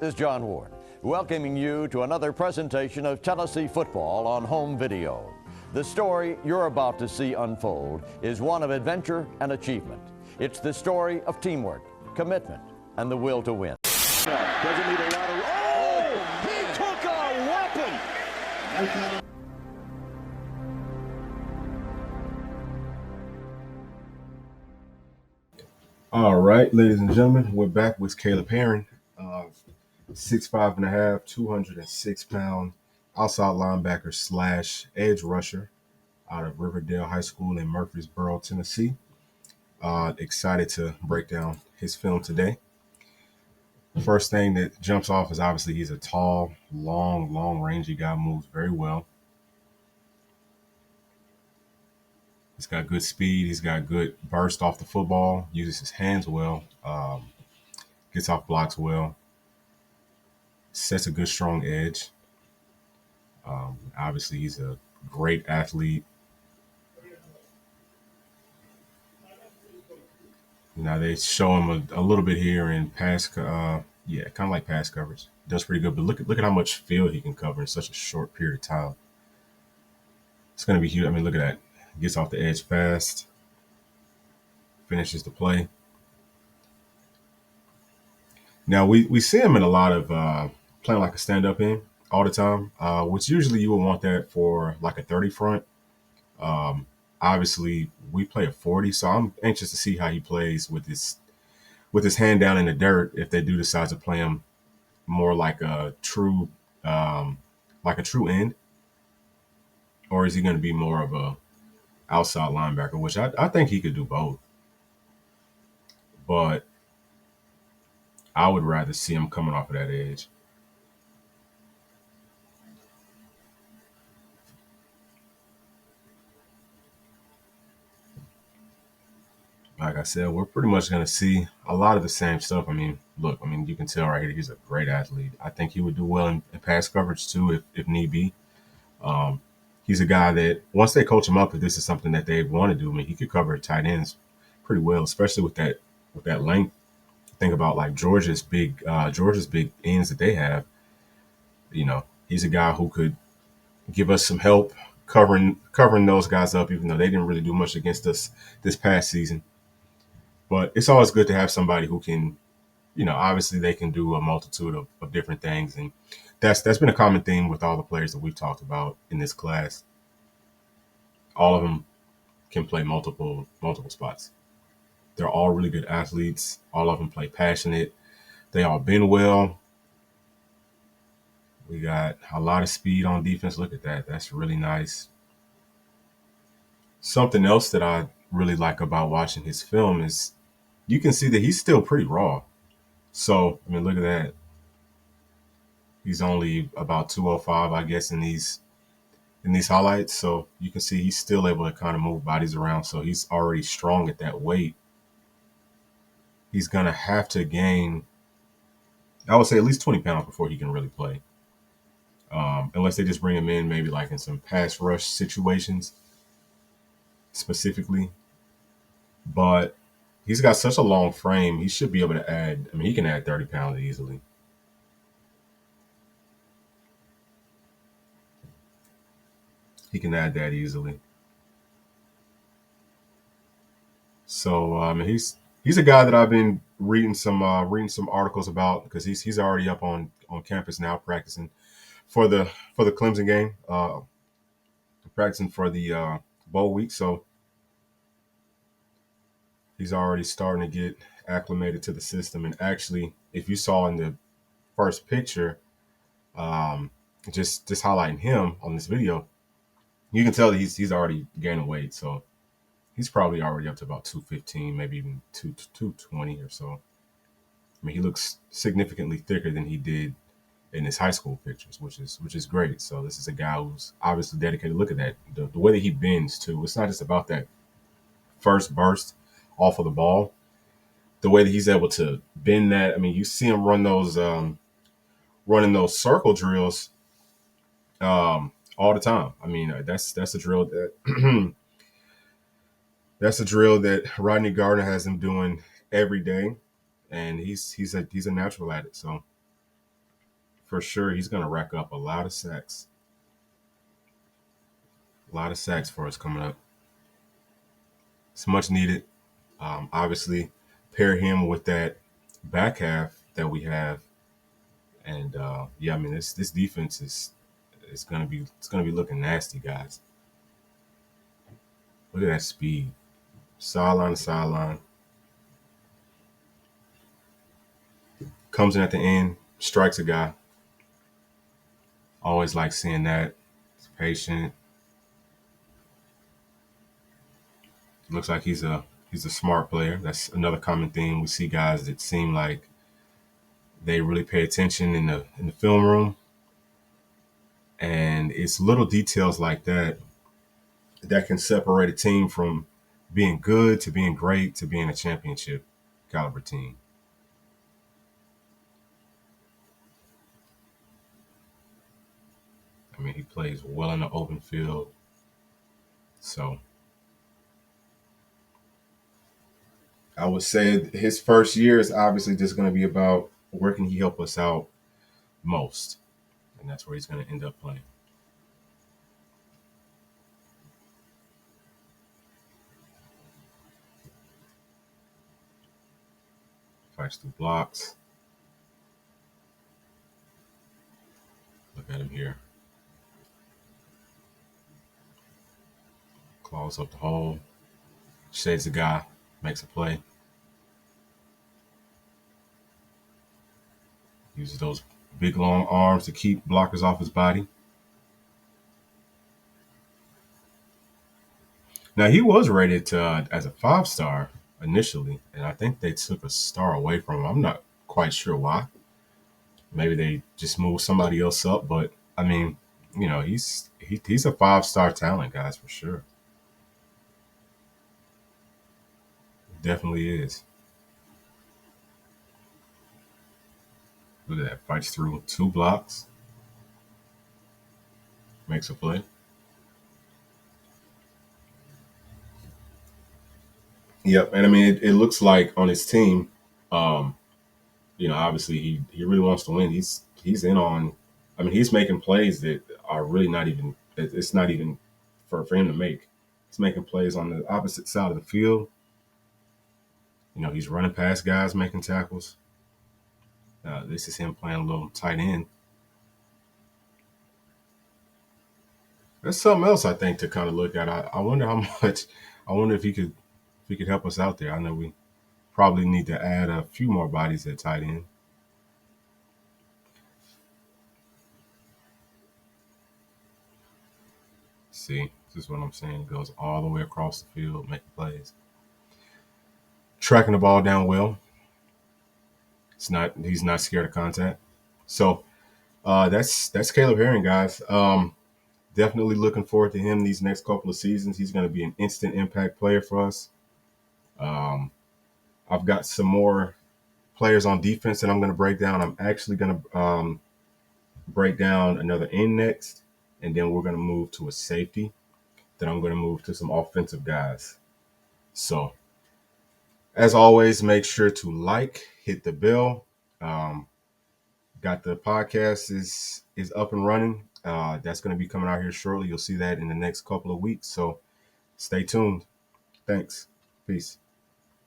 This is John Ward, welcoming you to another presentation of Tennessee football on home video. The story you're about to see unfold is one of adventure and achievement. It's the story of teamwork, commitment, and the will to win. Doesn't need a lot of... Oh! He took a weapon! All right, ladies and gentlemen, we're back with Caleb Herron, 6'5.5", 206-pound outside linebacker slash edge rusher out of Riverdale High School in Murfreesboro, Tennessee. Excited to break down his film today. First thing that jumps off is obviously he's a tall, long rangy guy, moves very well. He's got good speed. He's got good burst off the football, uses his hands well, gets off blocks well, sets a good, strong edge. Obviously, he's a great athlete. Now, they show him a little bit here in pass, kind of like pass coverage. Does pretty good, but look at how much field he can cover in such a short period of time. It's going to be huge. I mean, look at that. Gets off the edge fast, finishes the play. Now, we see him in a lot of playing like a stand-up end all the time, which usually you would want that for like a 30 front. Obviously, we play a 40, so I'm anxious to see how he plays with his hand down in the dirt if they do decide to play him more like a true end, or is he going to be more of a outside linebacker, which I think he could do both. But I would rather see him coming off of that edge. Like I said, we're pretty much going to see a lot of the same stuff. I mean, look, you can tell right here he's a great athlete. I think he would do well in pass coverage too if need be. He's a guy that once they coach him up, if this is something that they want to do, he could cover tight ends pretty well, especially with that length. Think about like Georgia's big ends that they have. He's a guy who could give us some help covering those guys up, even though they didn't really do much against us this past season. But it's always good to have somebody who can, obviously they can do a multitude of different things. And that's been a common theme with all the players that we've talked about in this class. All of them can play multiple spots. They're all really good athletes. All of them play passionate. They all bend well. We got a lot of speed on defense. Look at that. That's really nice. Something else that I really like about watching his film is you can see that he's still pretty raw. So, look at that. He's only about 205, I guess, in these highlights. So you can see he's still able to kind of move bodies around. So he's already strong at that weight. He's going to have to gain, I would say, at least 20 pounds before he can really play. Unless they just bring him in maybe like in some pass rush situations specifically. But he's got such a long frame. He should be able to add, he can add 30 pounds easily. He can add that easily. So he's a guy that I've been reading some articles about because he's already up on campus now practicing for the Clemson game, practicing for the bowl week. So he's already starting to get acclimated to the system. And actually, if you saw in the first picture, just highlighting him on this video, you can tell that he's already gaining weight. So he's probably already up to about 215, maybe even 220 or so. He looks significantly thicker than he did in his high school pictures, which is great. So this is a guy who's obviously dedicated. Look at that. The way that he bends too. It's not just about that first burst off of the ball. The way that he's able to bend that. You see him run those running those circle drills all the time. That's a drill that that's a drill that Rodney Gardner has him doing every day, and he's a natural at it. So for sure he's going to rack up a lot of sacks. A lot of sacks for us coming up. It's much needed. Obviously, pair him with that back half that we have, and yeah, I mean this defense is gonna be looking nasty, guys. Look at that speed, sideline to sideline, comes in at the end, strikes a guy. Always like seeing that. He's patient. Looks like he's a smart player. That's another common theme. We see guys that seem like they really pay attention in the film room, and it's little details like that that can separate a team from being good to being great to being a championship caliber team. I mean, he plays well in the open field. So I would say his first year is obviously just going to be about where can he help us out most. And that's where he's going to end up playing. Fights through blocks. Look at him here. Claws up the hole. Shades the guy. Makes a play. Uses those big long arms to keep blockers off his body. Now he was rated as a 5-star initially, and I think they took a star away from him. I'm not quite sure why. Maybe they just moved somebody else up, but I mean, you know, he's a 5-star talent, guys, for sure. Definitely is. Look at that. Fights through 2 blocks. Makes a play. Yep. And I mean, it looks like on his team, um, you know, obviously he really wants to win. He's in on, I mean, he's making plays that are really not even, it's not even for him to make. He's making plays on the opposite side of the field. You know, he's running past guys, making tackles. This is him playing a little tight end. That's something else I think to kind of look at. I wonder how much. I wonder if he could help us out there. I know we probably need to add a few more bodies at tight end. See, this is what I'm saying. It goes all the way across the field, making plays, tracking the ball down well. He's not scared of contact. So that's Caleb Herring, guys. Definitely looking forward to him these next couple of seasons. He's going to be an instant impact player for us. I've got some more players on defense that I'm going to break down. I'm actually going to break down another end next, and then we're going to move to a safety. Then I'm going to move to some offensive guys. So, as always, make sure to hit the bell. Got the podcast is up and running. That's going to be coming out here shortly. You'll see that in the next couple of weeks. So, stay tuned. Thanks. Peace.